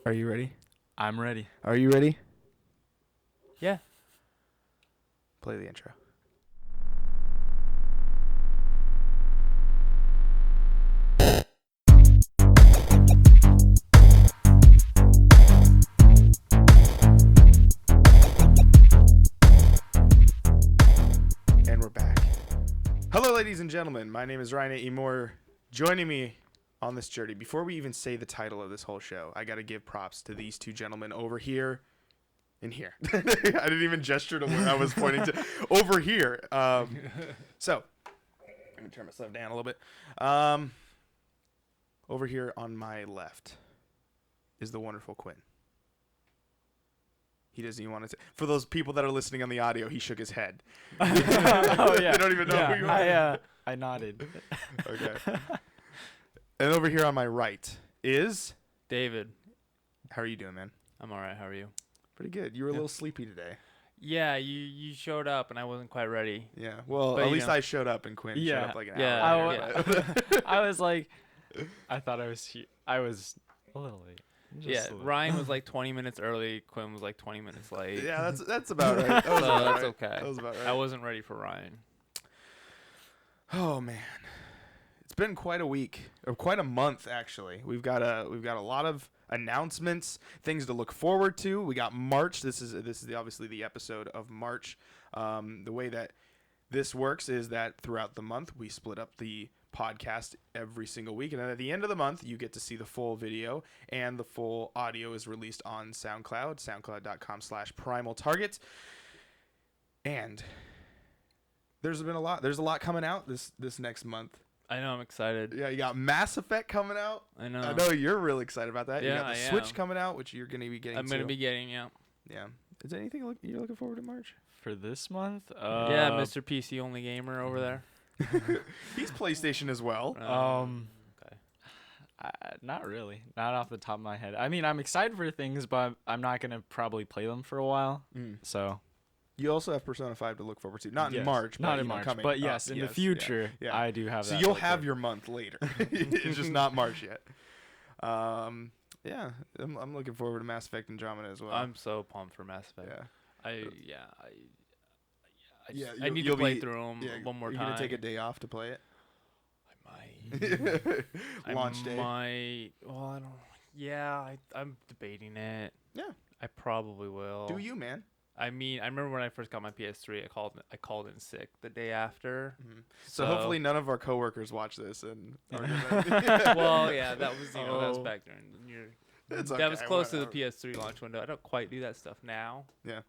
Are you ready? I'm ready. Are you ready? Yeah. Play the intro. And we're back. Hello, ladies and gentlemen. My name is Ryan A. Moore. Joining me on this journey, before we even say the title of this whole show, I got to give props to these two gentlemen over here and here. I didn't even gesture to where I was pointing to. Over here. So, let me turn myself down a little bit. Over here on my left is the wonderful Quinn. He doesn't even want to say. For those people that are listening on the audio, he shook his head. Oh yeah. They don't even know who you are. I nodded. Okay. And over here on my right is David. How are you doing, man? I'm all right. How are you? Pretty good. You were a little sleepy today. Yeah, you showed up and I wasn't quite ready. Yeah. Well, But at least I showed up and Quinn showed up like an hour later. I was like, I thought I was a little late. Ryan was like 20 minutes early. Quinn was like 20 minutes late. Yeah, that's about right. That was So about that's right. okay. That was about right. I wasn't ready for Ryan. Oh man, it's been quite a week, or quite a month actually. We've got a lot of announcements, things to look forward to. We got March. This is obviously the episode of March. The way that this works is that throughout the month we split up the podcast every single week, and then at the end of the month you get to see the full video, and the full audio is released on SoundCloud, soundcloud.com/Primal Target. And there's a lot coming out this next month. I know. I'm excited. Yeah, you got Mass Effect coming out. I know. I know you're really excited about that. Yeah, you got the I Switch am. coming out, which you're going to be getting. I'm going to be getting, yeah. Yeah. Is there anything you're looking forward to March? For this month? Yeah, Mr. PC only gamer over there. He's PlayStation as well. Okay. Not really. Not off the top of my head. I mean, I'm excited for things, but I'm not gonna probably play them for a while. So. You also have Persona 5 to look forward to. Not in March. Not but, in March. Coming But yes, in the future, yeah. I do have that. So you'll have your month later. It's just not March yet. Yeah, I'm looking forward to Mass Effect Andromeda as well. I'm so pumped for Mass Effect. Yeah. I need to play through them one more time. Are you going to take a day off to play it? I might. Launch day? Well, I don't. Yeah, I'm debating it. Yeah. I probably will. Do you, man? I mean, I remember when I first got my PS3, I called in sick the day after. Mm-hmm. So hopefully none of our coworkers watch this and. Well, yeah, that was that was back during that was close to the PS3 launch window. I don't quite do that stuff now. Yeah.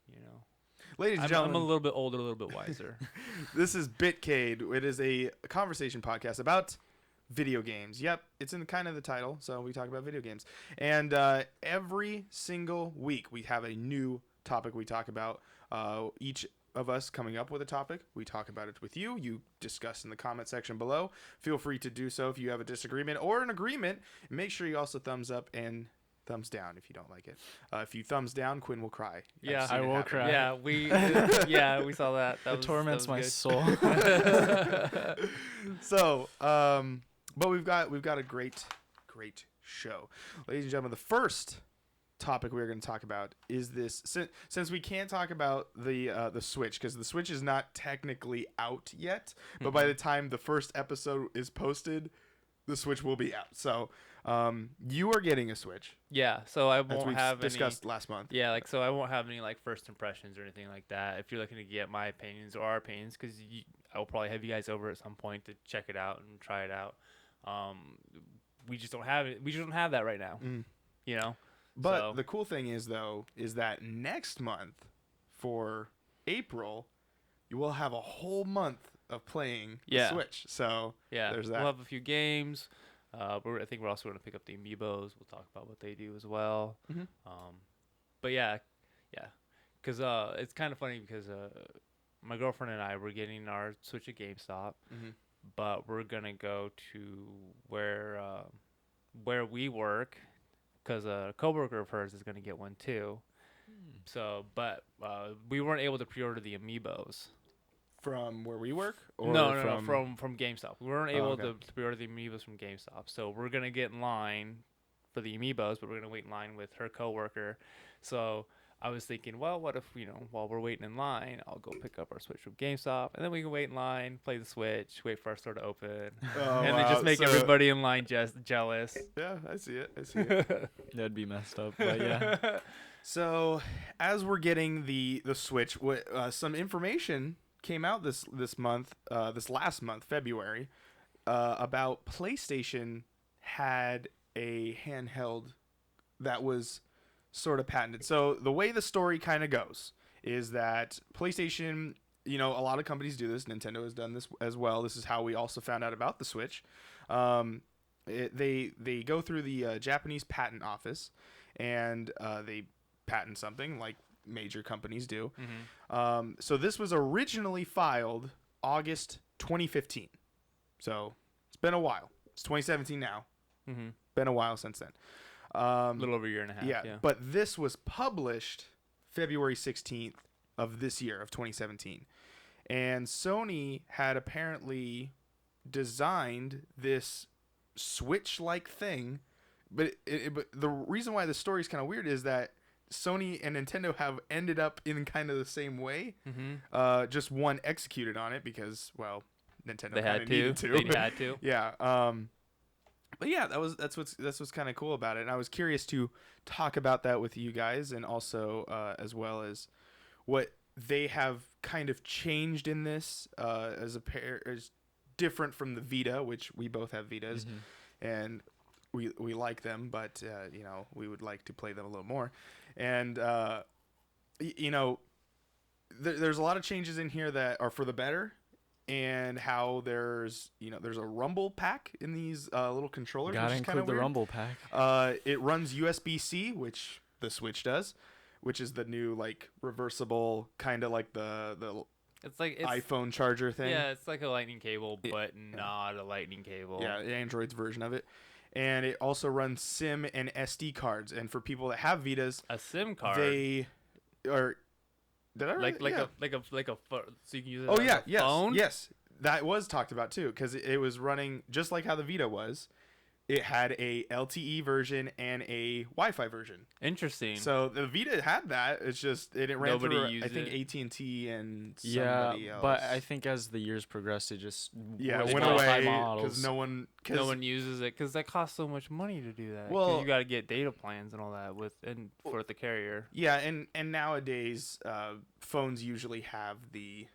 You know. Ladies and gentlemen, I'm a little bit older, a little bit wiser. This is Bitcade. It is a conversation podcast about video games. Yep, it's in kind of the title, so we talk about video games. And every single week we have a new topic we talk about. Each of us coming up with a topic. We talk about it with you. You discuss in the comment section below. Feel free to do so if you have a disagreement or an agreement. Make sure you also thumbs up and thumbs down if you don't like it. If you thumbs down, Quinn will cry. Yeah, I will cry. Yeah, we saw that. It torments my soul. So, but we've got a great show, ladies and gentlemen. The first topic we're going to talk about is this. Since we can't talk about the Switch because the Switch is not technically out yet, but by the time the first episode is posted, the Switch will be out. So. You are getting a Switch. Yeah, so I won't have discussed last month. Yeah, so I won't have any first impressions or anything like that. If you're looking to get my opinions or our opinions, because I will probably have you guys over at some point to check it out and try it out. We just don't have it. We just don't have that right now. You know. But the cool thing is that next month, for April, you will have a whole month of playing the Switch. So there's that. We'll have a few games. I think we're also going to pick up the Amiibos. We'll talk about what they do as well. But yeah, because it's kind of funny because my girlfriend and I were getting our Switch at GameStop, but we're gonna go to where we work because a coworker of hers is gonna get one too. So, but we weren't able to pre-order the Amiibos. From where we work? Or No, from GameStop. We weren't able to pre-order the Amiibos from GameStop. So we're going to get in line for the amiibos, but we're gonna wait in line with her coworker. So I was thinking, well, what if, while we're waiting in line, I'll go pick up our Switch from GameStop, and then we can wait in line, play the Switch, wait for our store to open, and then just make everybody in line just jealous. Yeah, I see it. That'd be messed up, but yeah. So, as we're getting the Switch, some information came out this last month, February, about PlayStation had a handheld that was sort of patented. So the way the story kind of goes is that PlayStation, a lot of companies do this. Nintendo has done this as well. This is how we also found out about the Switch. They go through the Japanese patent office, and they patent something like major companies do. Mm-hmm. So this was originally filed August 2015. So it's been a while. It's 2017 now. Mm-hmm. Been a while since then. A little over a year and a half. Yeah. But this was published February 16th of this year, of 2017. And Sony had apparently designed this Switch-like thing. But the reason why the story is kind of weird is that Sony and Nintendo have ended up in kind of the same way. Mm-hmm. Just one executed on it because, well, Nintendo They had to. needed to. They had to. Yeah. But yeah, that's what's kind of cool about it, and I was curious to talk about that with you guys, and also as well as what they have kind of changed in this as a pair, as different from the Vita, which we both have Vitas, and we like them, but we would like to play them a little more, and there's a lot of changes in here that are for the better. And how there's a rumble pack in these little controllers. Gotta include the rumble pack. It runs USB-C, which the Switch does, which is the new reversible kind of like the it's iPhone charger thing. Yeah, it's like a lightning cable, but not a lightning cable. Yeah, Android's version of it. And it also runs SIM and SD cards. And for people that have Vitas, a SIM card. They are. Did I like yeah. a so you can use it oh as yeah a yes phone? Yes, that was talked about too, because it was running just like how the Vita was. It had a LTE version and a Wi-Fi version. Interesting. So the Vita had that. It's just it ran Nobody through used I think it. AT&T and somebody else. But I think as the years progressed, it just went went away models. because no one uses it because that costs so much money to do that. Well, you got to get data plans and all that for the carrier. Yeah, and nowadays phones usually have the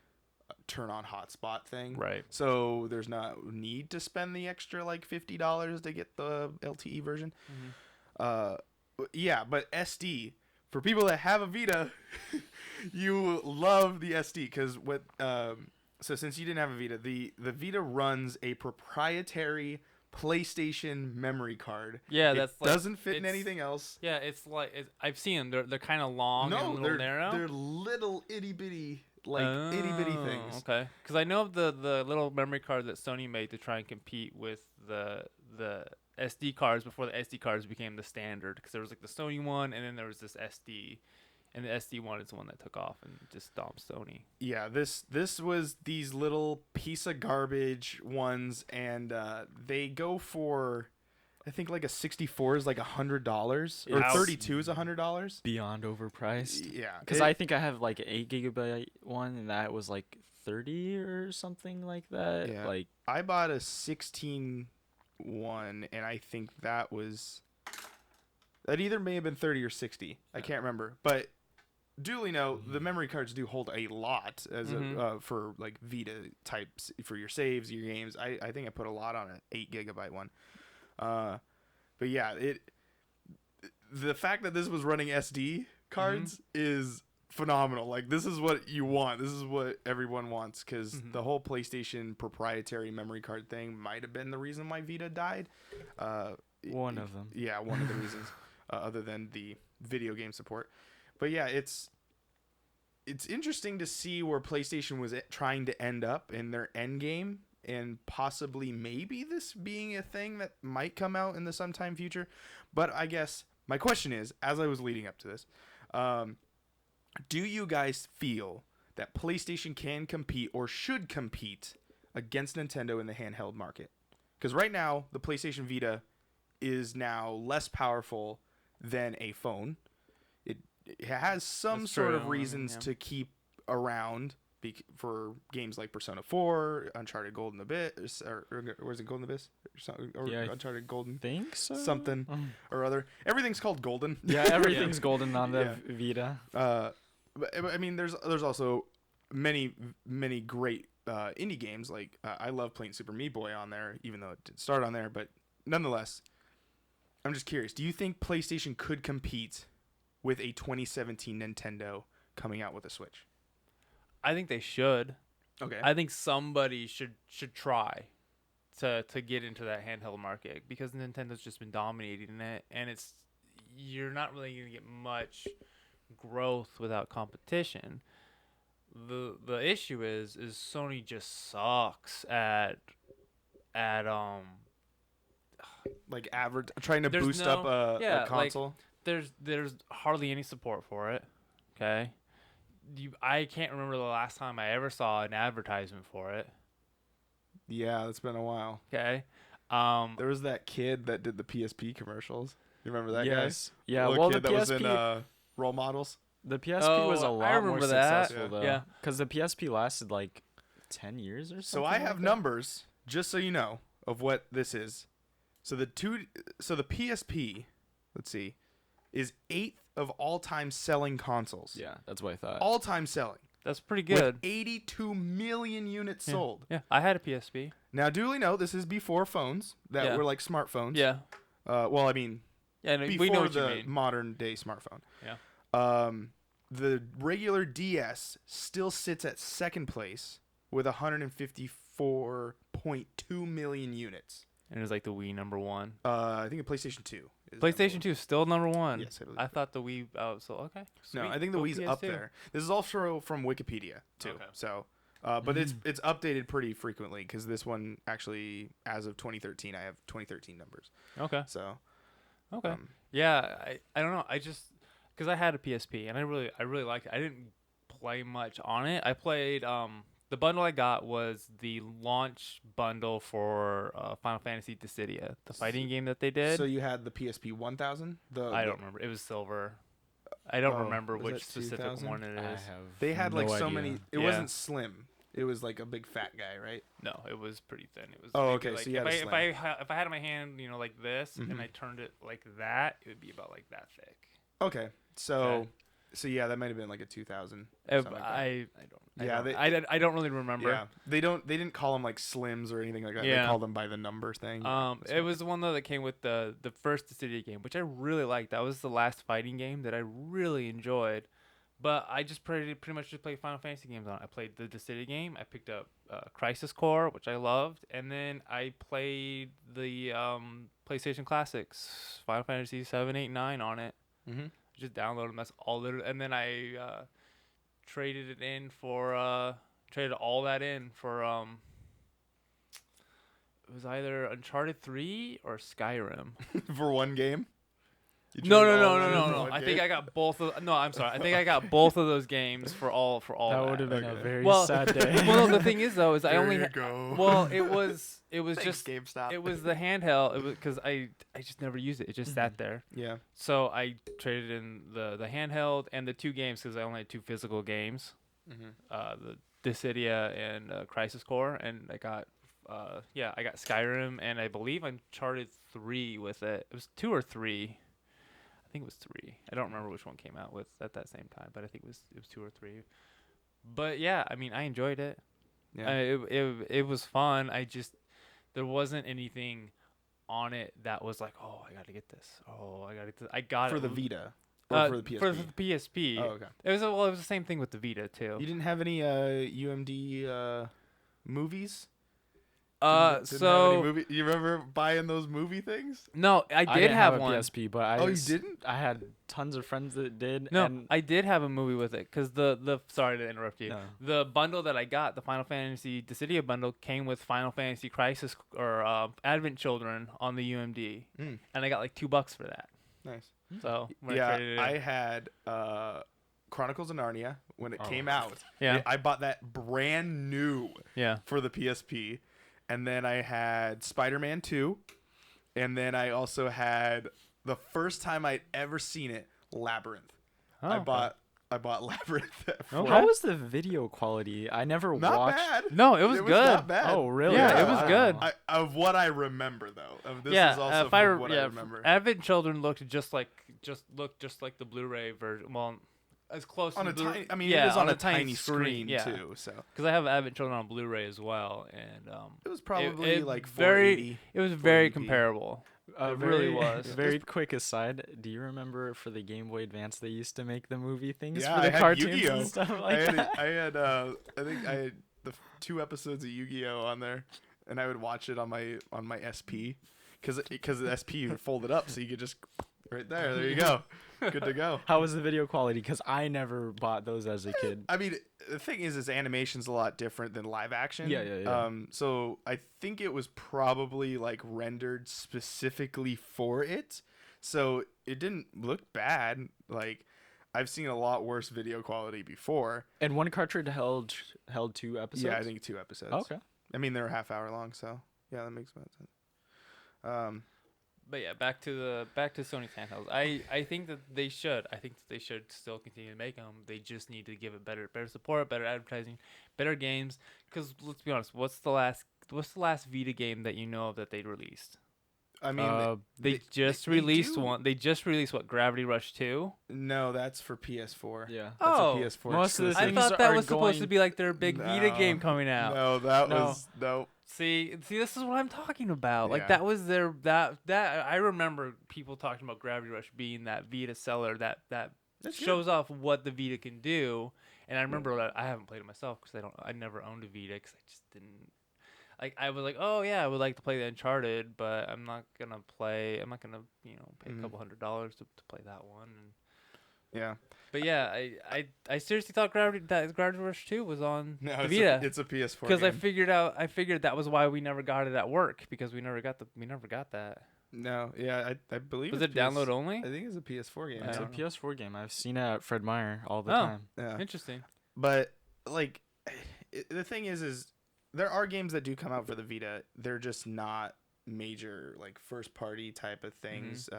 turn on hotspot thing, Right. So there's not need to spend the extra $50 to get the LTE version. Yeah, but SD for people that have a Vita, you love the SD because what so since you didn't have a Vita, the Vita runs a proprietary PlayStation memory card. Yeah, it that's doesn't fit in anything else. Yeah, I've seen them. They're kind of long and a little narrow. They're little itty bitty itty bitty things. Okay, because I know of the little memory card that Sony made to try and compete with the SD cards before the SD cards became the standard. Because there was the Sony one, and then there was this SD, and the SD one is the one that took off and just stomped Sony. Yeah, this was these little piece of garbage ones, and they go for, I think a 64 is $100, or 32 is $100. Beyond overpriced. Yeah, because I think I have an 8 GB one, and that was 30 or something like that. Yeah. I bought a 16 one, and I think that either may have been 30 or 60. I can't remember, but duly know the memory cards do hold a lot as for Vita types for your saves, your games. I think I put a lot on an 8 GB one. But yeah, the fact that this was running SD cards is phenomenal. This is what you want. This is what everyone wants, because the whole PlayStation proprietary memory card thing might have been the reason why Vita died. One of them. Yeah, one of the reasons, other than the video game support. But yeah, it's interesting to see where PlayStation was trying to end up in their end game, and possibly maybe this being a thing that might come out in the sometime future. But I guess my question is, as I was leading up to this, do you guys feel that PlayStation can compete or should compete against Nintendo in the handheld market? Because right now, the PlayStation Vita is now less powerful than a phone. It has some That's sort true. of I mean, reasons yeah. to keep around for games like Persona 4, Uncharted Golden Abyss, or was it Golden Abyss? Or Yeah, I Uncharted Golden think so. something or other. Everything's called Golden. Yeah, everything's golden on the Yeah. Vita. But I mean, there's also many great indie games. Like I love playing Super Meat Boy on there, even though it didn't start on there. But nonetheless, I'm just curious. Do you think PlayStation could compete with a 2017 Nintendo coming out with a Switch? I think they should. Okay. I think somebody should try to get into that handheld market because Nintendo's just been dominating it, and you're not really gonna get much growth without competition. The issue is Sony just sucks at like average trying to There's boost no- up a yeah, like- console. there's hardly any support for it. Okay, I can't remember the last time I ever saw an advertisement for it. Yeah, it's been a while. Okay, There was that kid that did the PSP commercials. You remember that Yes. guy? Yeah. Little Well, kid the that was PSP. in Role Models. The PSP was a I lot more remember that. successful though. Yeah. Because the PSP lasted like 10 years or something. So I like have that. numbers, just so you know, of what this is. So the PSP, let's see, is 8th of all-time selling consoles. Yeah, that's what I thought. All-time selling. that's pretty With good. 82 million units Yeah. sold. Yeah, I had a PSP. Now, duly note, this is before phones that Yeah. were like smartphones. Yeah, Well, I mean, yeah, no, before we know what the you mean. modern day smartphone. Yeah. The regular DS still sits at second place with 154.2 million units. And it was like the Wii number one. I think the PlayStation 2. Is PlayStation number 2 is still number one. one. Yes, I believe. I thought the Wii. Oh, so okay. No, Sweet. I think the Go Wii's up PS2. there. This is also from Wikipedia too. Okay. So, but it's updated pretty frequently because this one actually, as of 2013, I have 2013 numbers. Okay. So, Okay. um, Yeah, I don't know. I just because I had a PSP and I really liked it. I didn't play much on it. I played the bundle I got was the launch bundle for Final Fantasy Dissidia, the fighting game that they did. so you had the PSP 1000. I don't remember. It was silver. I don't Oh, remember was which that specific 2000? one it I is. have They had no like so idea. many. It Yeah. wasn't slim. It was like a big fat guy, right? No, it was pretty thin. It was. Oh, maybe okay, Like, so you had a if slim. I had it in my hand, like this, Mhm. and I turned it like that, it would be about like that thick. Okay, so Okay. so yeah, that might have been like a 2000. I something like that. I Yeah, don't, I don't really remember. Yeah, they didn't call them like slims or anything like that. They Yeah. called them by the number thing. That's It was the one though that came with the first Dissidia game, which I really liked. That was the last fighting game that I really enjoyed. But I just pretty much just played Final Fantasy games on it. I played the Dissidia game. I picked up Crisis Core, which I loved, and then I played the PlayStation Classics, Final Fantasy 7, 8, 9 on it. Mhm. Just download them. That's all. And then I traded it in for traded all that in for it was either Uncharted 3 or Skyrim. for one game. You No, traded no, all no, that no, in no, for no. one I think game? I got both of. No, I'm sorry. I think I got both of those games for all. That would have been a Okay. very Well, sad day. Well, no, the thing is though, is I There only. you go. Well, it was Thanks, just GameStop. it was the handheld. It was because I just never used it. It just sat there. Yeah. So I traded in the handheld and the two games because I only had two physical games. Mm-hmm. The Dissidia and Crisis Core, and I got I got Skyrim and I believe Uncharted 3 with it. It was 2 or 3. I think it was 3. I don't remember which one came out with at that same time, but I think it was 2 or 3. But yeah, I mean, I enjoyed it. Yeah. It was fun. There wasn't anything on it that was like, oh, I got to get this. Oh, I got to get this. I got for it the Vita or for the PSP. For the PSP. Oh, okay. It was the same thing with the Vita too. You didn't have any UMD movies? Didn't have any So you remember buying those movie things? no, I I did didn't have a one. PSP, but I Oh, you didn't? I had tons of friends that did. No, and I did have a movie with it because the sorry to interrupt you. No. The bundle that I got, the Final Fantasy Dissidia bundle, came with Final Fantasy Crisis or Advent Children on the UMD, Mm, and I got like $2 for that. nice. So when I Yeah, traded it in. I had Chronicles of Narnia when it Oh. came out. Yeah. I bought that brand new Yeah. for the PSP, and then I had Spider-Man 2, and then I also had the first time I'd ever seen it, Labyrinth. Oh, I okay. bought Labyrinth. Okay. How was the video quality? I never Not watched. bad. No, it was good. Not bad. Oh, really? Yeah, it was good. Of what I remember, though. This yeah, is also if I from what yeah, I remember. Advent Children looked just like the Blu-ray version. Well, as close On to a the Blu- tiny, I mean, yeah, it is on a tiny tiny screen yeah. too. So Because I have Advent Children on Blu-ray as well, and it was probably it like very 480. it was very 480p. comparable. It really was. Very quick aside, do you remember for the Game Boy Advance they used to make the movie things Yeah, for the I had cartoons Yu-Gi-Oh. and stuff like that? I think I had the 2 episodes of Yu-Gi-Oh on there, and I would watch it on my SP, because the SP would fold it up, so you could just right there. There you go, good to go. How was the video quality? Because I never bought those as a kid. I mean, the thing is animation's a lot different than live action. Yeah. So I think it was probably like rendered specifically for it, so it didn't look bad. Like, I've seen a lot worse video quality before. And one cartridge held 2 episodes. Yeah, I think 2 episodes. Okay. I mean, they're a half hour long, so yeah, that makes about sense. But yeah, back to Sony's handhelds. I think that they should. I think that they should still continue to make them. They just need to give it better support, better advertising, better games. Because let's be honest, what's the last Vita game that you know of that they released? I mean, they just released one. They just released what, Gravity Rush 2? no, that's for PS4. Yeah. That's Oh, a PS4 most of the exclusive. I things thought that are was supposed to going- be like their big Vita No. game coming out. No, that No. was no. See, this is what I'm talking about. Like Yeah. that was their that I remember people talking about Gravity Rush being that Vita seller that That's shows off what the Vita can do. And I remember that I haven't played it myself because I never owned a Vita because I just didn't. Like, I was like, oh yeah, I would like to play the Uncharted, but I'm not gonna pay a couple $100 to play that one. And, Yeah. but yeah, I seriously thought Gravity Rush 2 was on No, the it's Vita. it's a PS4 Because I game. figured that was why we never got it at work, because we never got that. No, yeah, I believe Was it's it download only? I think it's a PS4 game. I It's a don't know. PS4 game. I've seen it at Fred Meyer all the Oh. time. Yeah. Interesting. But like, the thing is there are games that do come out for the Vita. They're just not major like first party type of things.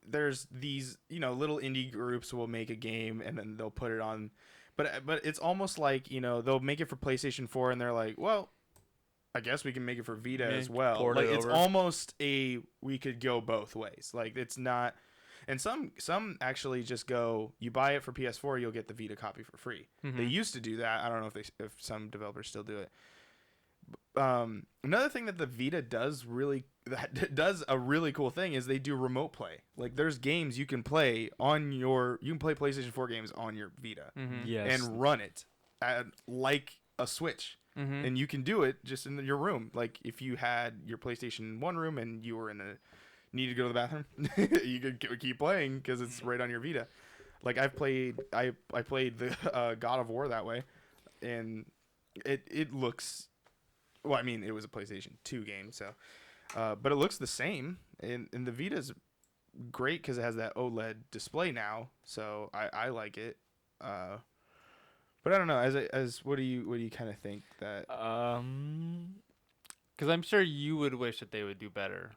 There's these little indie groups will make a game and then they'll put it on, but it's almost like they'll make it for PlayStation 4 and they're like, well, I guess we can make it for Vita as well. port Like it it's over. almost we could go both ways. Like it's not. And some actually just go, you buy it for PS4, you'll get the Vita copy for free. They used to do that. I don't know if some developers still do it. Another thing that the Vita does a really cool thing is they do remote play. Like there's games you can play PlayStation 4 games on your Vita Yes. and run it like a Switch. And you can do it just in your room. Like if you had your PlayStation 1 room and you were need to go to the bathroom, you could keep playing because it's right on your Vita. Like I played the God of War that way, and it looks. Well, I mean, it was a PlayStation 2 game, so, but it looks the same, and the Vita's great because it has that OLED display now, so I like it. But I don't know. As what do you kind of think that? Because I'm sure you would wish that they would do better.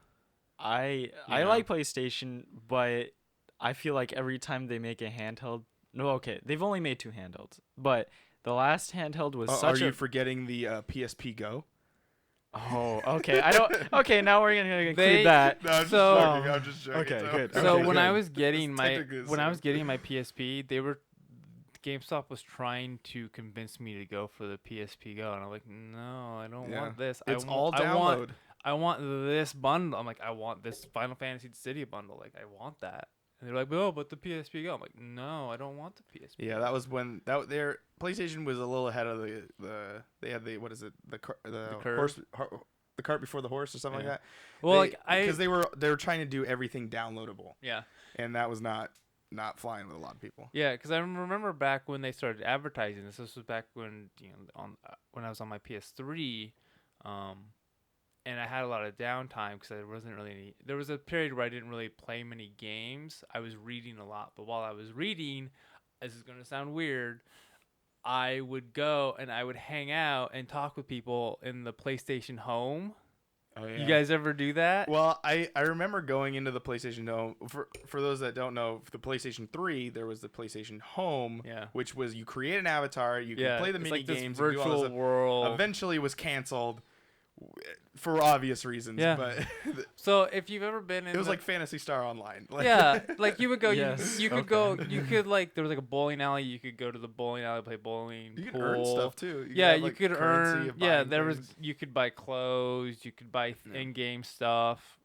I know? like PlayStation, but I feel like every time they make a handheld, they've only made 2 handhelds, but the last handheld was Are you forgetting the PSP Go? Oh, okay. I don't. Okay, now we're gonna include They- that. No, I'm just So- joking. I'm just joking. Okay, good. So Okay, when good. I was getting technically the when I same. was getting my PSP, GameStop was trying to convince me to go for the PSP Go, and I'm like, no, I don't Yeah. want this. It's I all want, download. I want this bundle. I'm like, I want this Final Fantasy City bundle. Like, I want that. And they're like, oh, but the PSP Go. I'm like, no, I don't want the PSP. Yeah, that was when their PlayStation was a little ahead of the they had the what is it the curve? the cart before the horse or something Yeah. like that. Well, because they were trying to do everything downloadable, yeah. and that was not flying with a lot of people. Yeah, because I remember back when they started advertising this. This was back when when I was on my PS3, and I had a lot of downtime because there wasn't really any. There was a period where I didn't really play many games. I was reading a lot, but while I was reading, this is gonna sound weird, I would go and I would hang out and talk with people in the PlayStation Home. Oh yeah. You guys ever do that? Well, I remember going into the PlayStation Home. For those that don't know, for the PlayStation 3, there was the PlayStation Home, Yeah. which was you create an avatar, you Yeah, can play the it's mini like this games, you do all this virtual stuff. world. Eventually was canceled for obvious reasons, Yeah. but So if you've ever been in, it was like Phantasy Star Online. Like, yeah, like you would go, Yes, you could okay. go, you could like there was like a bowling alley. You could go to the bowling alley, play bowling. you can pool. earn stuff too. You Yeah, have, you like, could currency earn. of Yeah, buying there was. things. You could buy clothes. You could buy Yeah. in-game stuff.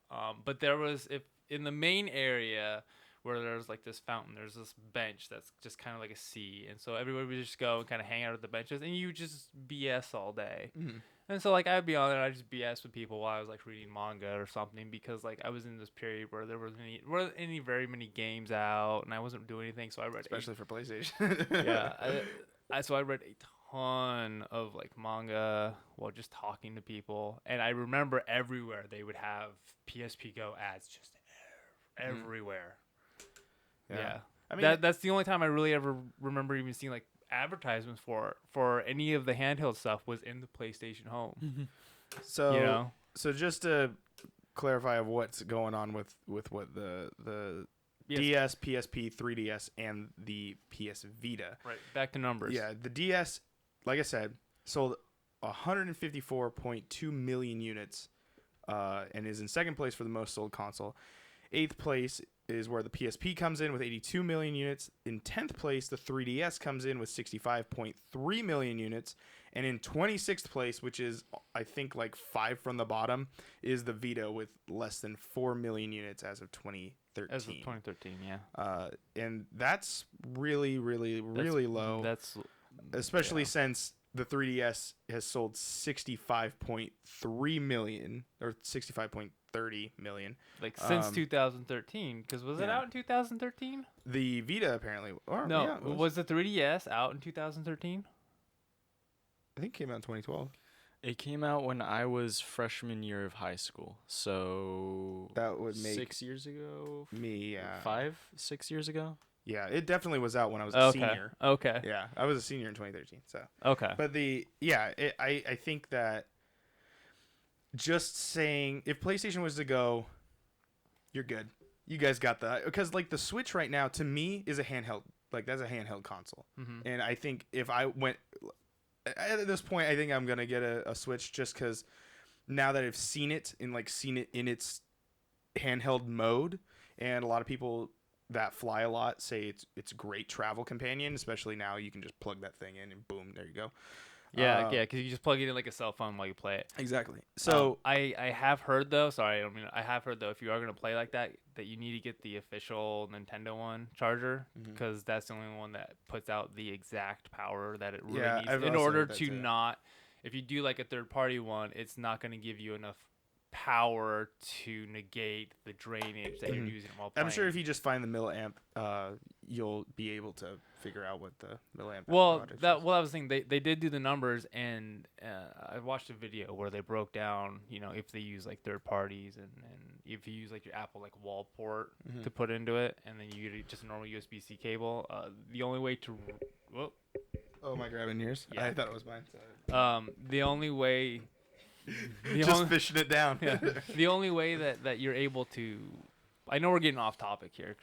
But there was if in the main area where there's like this fountain, there's this bench that's just kind of like a sea, and so everybody would just go and kind of hang out at the benches, and you would just BS all day. Mhm. And so like I'd be on there, I just BS with people while I was like reading manga or something because like I was in this period where there weren't any very many games out, and I wasn't doing anything, so I read Especially for PlayStation. so I read a ton of like manga while just talking to people, and I remember everywhere they would have PSP Go ads just everywhere. Yeah. I mean, That's the only time I really ever remember even seeing like advertisements for any of the handheld stuff was in the PlayStation Home. so You know? so just to clarify of what's going on with what the Yes. DS, PSP, 3DS, and the PS Vita. Right. Back to numbers. Yeah, the DS, like I said, sold 154.2 million units, and is in second place for the most sold console. Eighth place is where the PSP comes in with 82 million units. In 10th place, the 3DS comes in with 65.3 million units. And in 26th place, which is, I think, like 5 from the bottom, is the Vita with less than 4 million units as of 2013. As of 2013, yeah. And that's really, really, really low. That's Especially since the 3DS has sold 65.3 million or 65.30 million. like since 2013, because was it yeah. out in 2013? The Vita apparently. Or, No, yeah, it was the 3DS out in 2013? I think it came out in 2012. It came out when I was freshman year of high school, so That would make 6 years ago. me 6 years ago. Yeah, it definitely was out when I was a Okay. senior. Okay. Yeah, I was a senior in 2013. So, Okay. but I think that just saying if PlayStation was to go, you're good. You guys got that because like the Switch right now to me is a handheld. Like that's a handheld console, and I think if I went at this point, I think I'm gonna get a Switch just because now that I've seen it in its handheld mode, and a lot of people that fly a lot say it's a great travel companion, especially now you can just plug that thing in and boom, there you go. Yeah, because you just plug it in like a cell phone while you play it. Exactly. So I have heard though. Sorry, I have heard though. If you are gonna play like that, that you need to get the official Nintendo one charger because that's the only one that puts out the exact power that it really needs. I've In also order heard that to too. not, if you do like a third party one, it's not gonna give you enough power to negate the drainage that you're using while playing. I'm sure if you just find the milliamp, you'll be able to figure out what the milliamp. Well, wattage that is. well, I was thinking they did do the numbers, and I watched a video where they broke down, if they use like third parties and if you use like your Apple like wall port to put into it, and then you get just a normal USB-C cable. The only way to, Oh, am I grabbing yours? Yeah. I thought it was mine. the only way, Just fishing it down. yeah, the only way that you're able to, I know we're getting off topic here,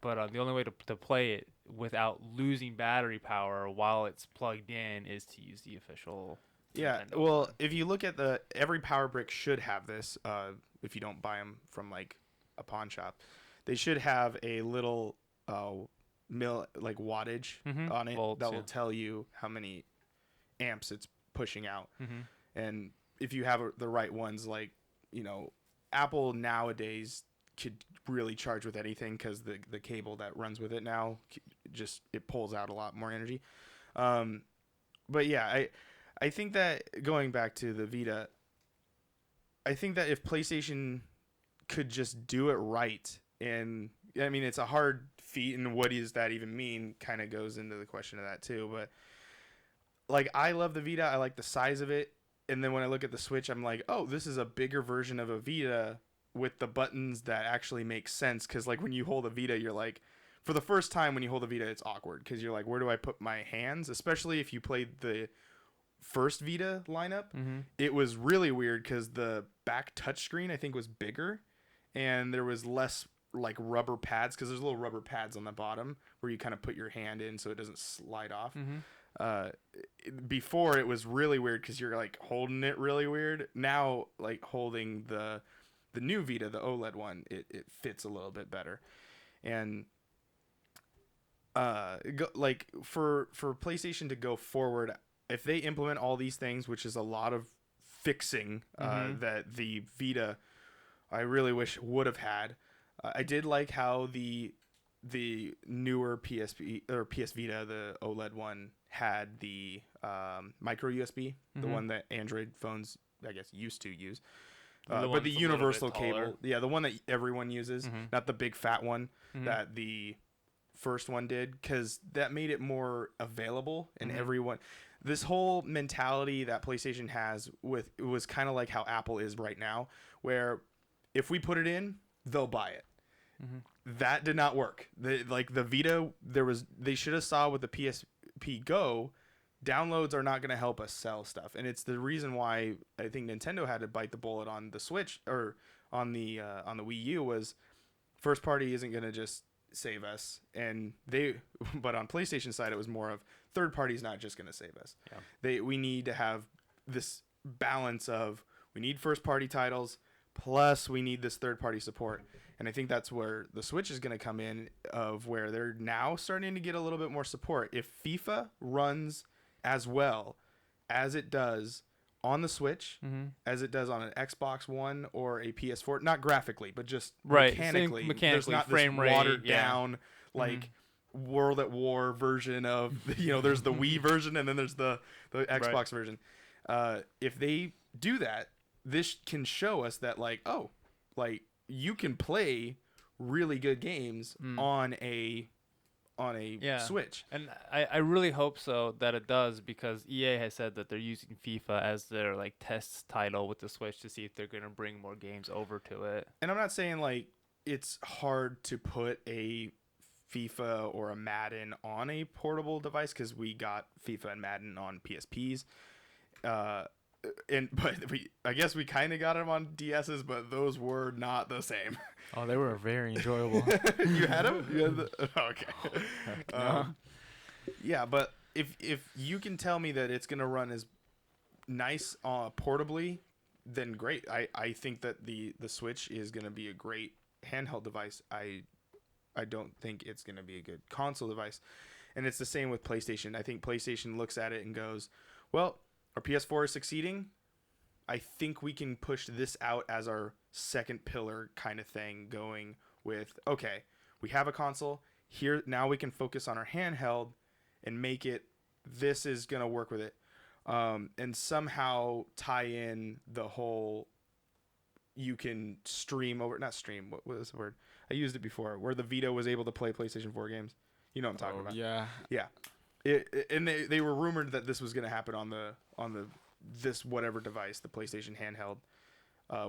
but the only way to play it without losing battery power while it's plugged in is to use the official. Yeah, Nintendo well, one. if you look at every power brick should have this. If you don't buy them from like a pawn shop, they should have a little like wattage on it Volts, that will yeah. tell you how many amps it's pushing out. Mm-hmm. And if you have the right ones, like Apple nowadays could really charge with anything because the cable that runs with it now it pulls out a lot more energy. But yeah, I think that going back to the Vita, I think that if PlayStation could just do it right, and I mean it's a hard feat, and what does that even mean? Kind of goes into the question of that too. But like I love the Vita, I like the size of it, and then when I look at the Switch, I'm like, oh, this is a bigger version of a Vita with the buttons that actually make sense. Because like when you hold a Vita, you're like, for the first time when you hold a Vita, it's awkward because you're like, where do I put my hands? Especially if you played the first Vita lineup, Mm-hmm. it was really weird because the back touchscreen I think was bigger, and there was less like rubber pads because there's little rubber pads on the bottom where you kind of put your hand in so it doesn't slide off. Mm-hmm. Before it was really weird because you're like holding it really weird. Now like holding the new Vita, the OLED one, it fits a little bit better. And like for PlayStation to go forward, if they implement all these things, which is a lot of fixing that the Vita I really wish would have had. I did like how the newer PSP or PS Vita, the OLED one, had the micro USB, the one that Android phones I guess used to use. But the universal cable, the one that everyone uses, not the big fat one that the first one did, because that made it more available and everyone. This whole mentality that PlayStation has with it was kind of like how Apple is right now, where if we put it in, they'll buy it. That did not work. The Vita, they should have saw with the PSP Go. Downloads are not going to help us sell stuff, and it's the reason why I think Nintendo had to bite the bullet on the Switch or on the Wii U was first party isn't going to just save us, but on PlayStation side it was more of third party is not just going to save us. We need to have this balance of we need first party titles plus we need this third party support, and I think that's where the Switch is going to come in, of where they're now starting to get a little bit more support. If FIFA runs as well as it does on the Switch, as it does on an Xbox One or a PS4, not graphically, but just mechanically, there's not frame this rate, watered down like World at War version of there's the Wii version and then there's the Xbox version. If they do that, this can show us that like you can play really good games on a Switch. And I really hope so that it does, because EA has said that they're using FIFA as their like test title with the Switch to see if they're going to bring more games over to it. And I'm not saying like it's hard to put a FIFA or a Madden on a portable device, because we got FIFA and Madden on PSPs. I guess we kind of got them on DSs, but those were not the same. Oh, they were very enjoyable. You had them? You had okay. No. Yeah, but if you can tell me that it's gonna run as nice portably, then great. I think that the Switch is gonna be a great handheld device. I don't think it's gonna be a good console device, and it's the same with PlayStation. I think PlayStation looks at it and goes, well, our PS4 is succeeding. I think we can push this out as our second pillar kind of thing, going with, okay, we have a console here. Now we can focus on our handheld and make it, this is going to work with it. And somehow tie in the whole, you can stream over, not stream, what was the word? I used it before, where the Vita was able to play PlayStation 4 games. You know what I'm talking about. Yeah. Yeah. And they were rumored that this was going to happen on this whatever device, the PlayStation handheld,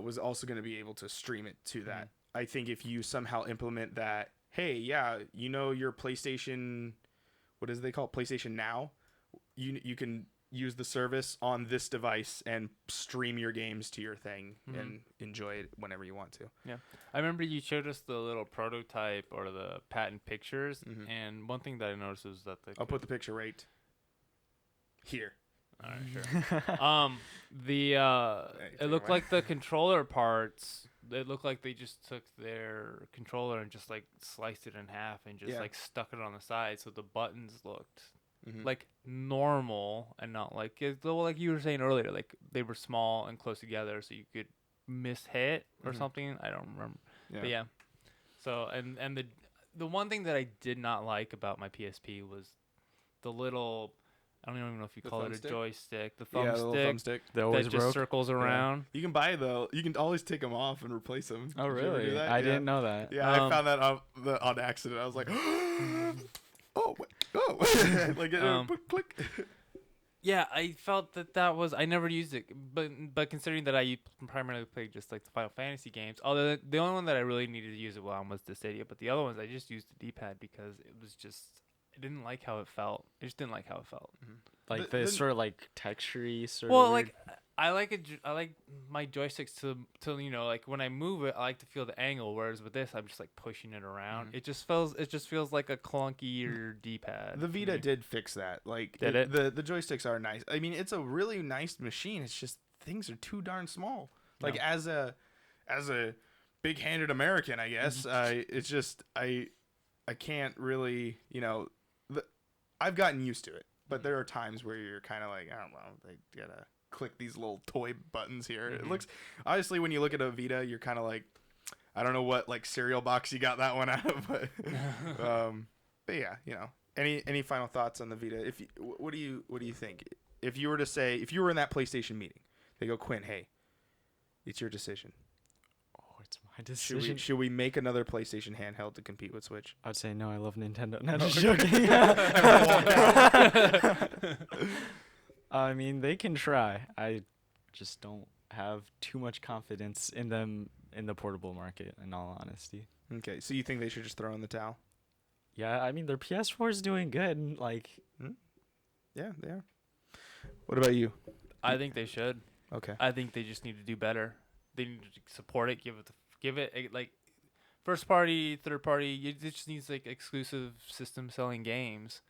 was also going to be able to stream it to that. I think if you somehow implement that, hey, yeah, your PlayStation, what is they call it? PlayStation Now, you can use the service on this device and stream your games to your thing and enjoy it whenever you want to. Yeah. I remember you showed us the little prototype or the patent pictures, and one thing that I noticed was that I'll put the picture right here. All right, sure. It looked like the controller parts. It looked like they just took their controller and just like sliced it in half and just like stuck it on the side, so the buttons looked like normal and not like you were saying earlier, like they were small and close together, so you could miss hit or something. I don't remember, but yeah. So and the one thing that I did not like about my PSP was the little, I don't even know if you call it a joystick. The thumbstick that just circles around. You can you can always take them off and replace them. Oh, really? I didn't know that. Yeah, I found that on accident. I was like, oh, like click. Yeah, I felt that was, I never used it, but considering that I primarily played just like the Final Fantasy games, although the only one that I really needed to use it on was the Stadia, but the other ones I just used the D-pad because didn't like how it felt. I just didn't like how it felt. Like the sort of like textury sort Well, of. like I like it. I like my joysticks to like when I move it, I like to feel the angle. Whereas with this, I'm just like pushing it around. It just feels like a clunkier D-pad. The Vita did fix that. Like Did it? the joysticks are nice. I mean, it's a really nice machine. It's just things are too darn small. Like No. as a big-handed American, I guess. It's just I can't really, I've gotten used to it. But there are times where you're kind of like, I don't know, they gotta click these little toy buttons here. It looks, obviously, when you look at a Vita, you're kind of like, I don't know what like cereal box you got that one out of, but yeah, Any final thoughts on the Vita? What do you think? If you were in that PlayStation meeting, they go, Quinn, hey, it's your decision. It's my decision. Should we make another PlayStation handheld to compete with Switch? I'd say no. I love Nintendo. No, just joking. I mean, they can try. I just don't have too much confidence in them in the portable market, in all honesty. Okay, so you think they should just throw in the towel? Yeah, I mean, their PS4 is doing good. Like, Yeah, they are. What about you? I think they should. Okay. I think they just need to do better. They need to support it. Give it like first party, third party. It just needs like exclusive system selling games,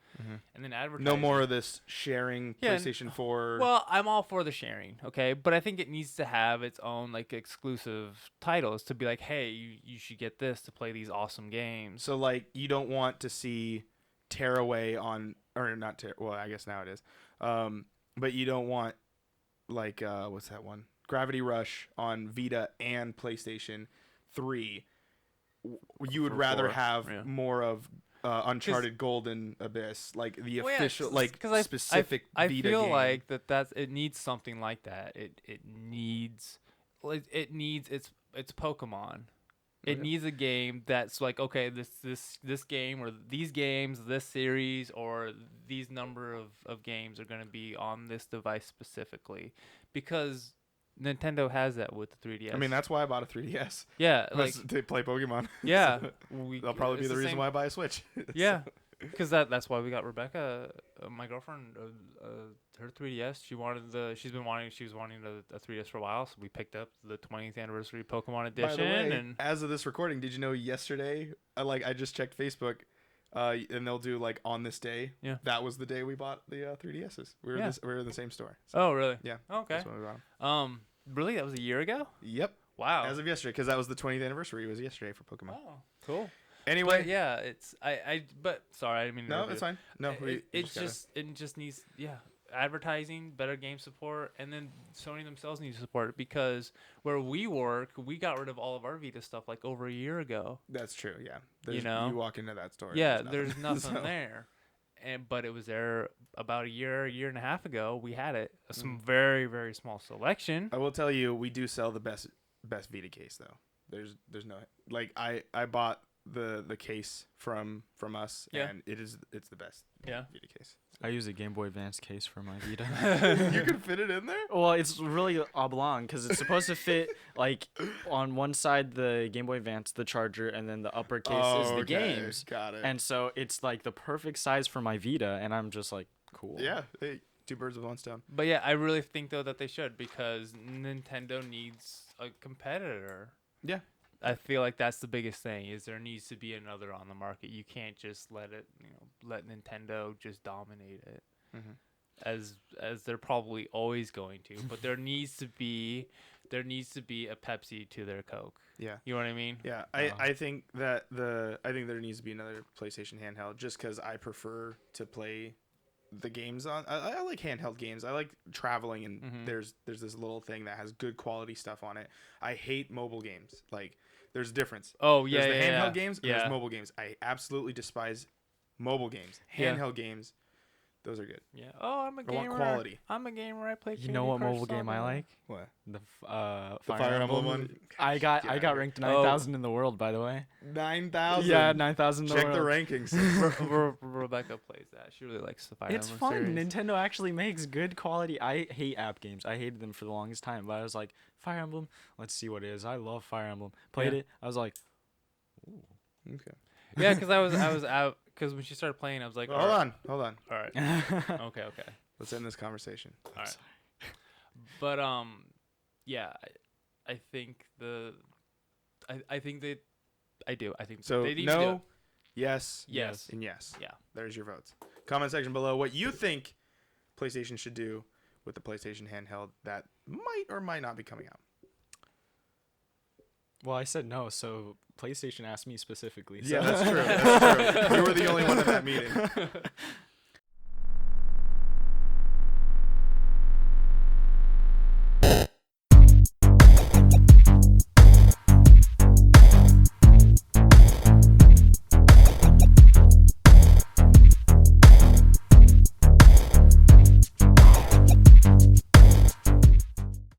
and then advertising. No more of this sharing PlayStation 4. Well, I'm all for the sharing, okay, but I think it needs to have its own like exclusive titles to be like, hey, you should get this to play these awesome games. So like you don't want to see Tearaway on, or not Tear. Well, I guess now it is. But you don't want like what's that one? Gravity Rush on Vita and PlayStation 3. You would rather have more of Uncharted Golden Abyss, like the official, like specific I Vita feel game. like it needs something like that. It needs it's Pokemon. It needs a game that's like, okay, this game or these games, this series or these number of games are going to be on this device specifically, because Nintendo has that with the 3DS. I mean, that's why I bought a 3DS. Yeah, like to play Pokemon. yeah, So that'll probably be the reason why I buy a Switch. Yeah, because that's why we got Rebecca, my girlfriend, her 3DS. She was wanting a 3DS for a while, so we picked up the 20th anniversary Pokemon edition. By the way, and as of this recording, did you know yesterday? I just checked Facebook. And they'll do like on this day. Yeah. That was the day we bought the 3DSs. We were in the same store. So, oh really? yeah. Okay. That's when we bought them. Really? That was a year ago? Yep. Wow. As of yesterday, because that was the 20th anniversary. It was yesterday for Pokemon. Oh, cool. Anyway. But yeah, it's but sorry, I didn't mean to No, interrupt it's you. fine. No, It just needs advertising, better game support, and then Sony themselves need to support it, because where we work, we got rid of all of our Vita stuff like over a year ago. That's true. Yeah. You walk into that store. Yeah, there's nothing So- there. But it was there about a year and a half ago. We had it. Some very, very small selection. I will tell you, we do sell the best Vita case though. There's no, like, I bought the case from us, and it's the best Vita case. I use a Game Boy Advance case for my Vita. You can fit it in there? Well, it's really oblong because it's supposed to fit like on one side the Game Boy Advance, the charger, and then the upper case is the games. Got it. And so it's like the perfect size for my Vita, and I'm just like, cool. Yeah, hey, two birds with one stone. But yeah, I really think though that they should, because Nintendo needs a competitor. Yeah. I feel like that's the biggest thing, is there needs to be another on the market. You can't just let Nintendo just dominate it, as they're probably always going to. But there needs to be a Pepsi to their Coke. Yeah. You know what I mean? Yeah, I think that I think there needs to be another PlayStation handheld, just because I prefer to play the games on. I like handheld games. I like traveling, and there's this little thing that has good quality stuff on it. I hate mobile games. Like, there's a difference. Oh yeah, there's the yeah, handheld games, and there's mobile games. I absolutely despise mobile games. Handheld games, those are good. Yeah. Oh, I'm a gamer. I want quality. I'm a gamer. I play. You know what mobile game I like? What? The Fire Emblem one. I got ranked 9,000 in the world, by the way. 9,000. Yeah, 9,000 in the Check world. the rankings. Rebecca plays that. She really likes the Fire It's Emblem fun. series. Nintendo actually makes good quality. I hate app games. I hated them for the longest time, but I was like, Fire Emblem, let's see what it is. I love Fire Emblem. Played it. I was like, ooh. Okay. Yeah, because I was out because when she started playing, I was like, Well, hold on. all right, okay. Let's end this conversation. All right. But yeah, I think I think that I do. I think So they need to do no, it. yes, Yes. and yes. Yeah. There's your votes. Comment section below what you think PlayStation should do with the PlayStation handheld that might or might not be coming out. Well, I said no, so PlayStation asked me specifically. Yeah, So. that's true. That's true. You were the only one in that meeting.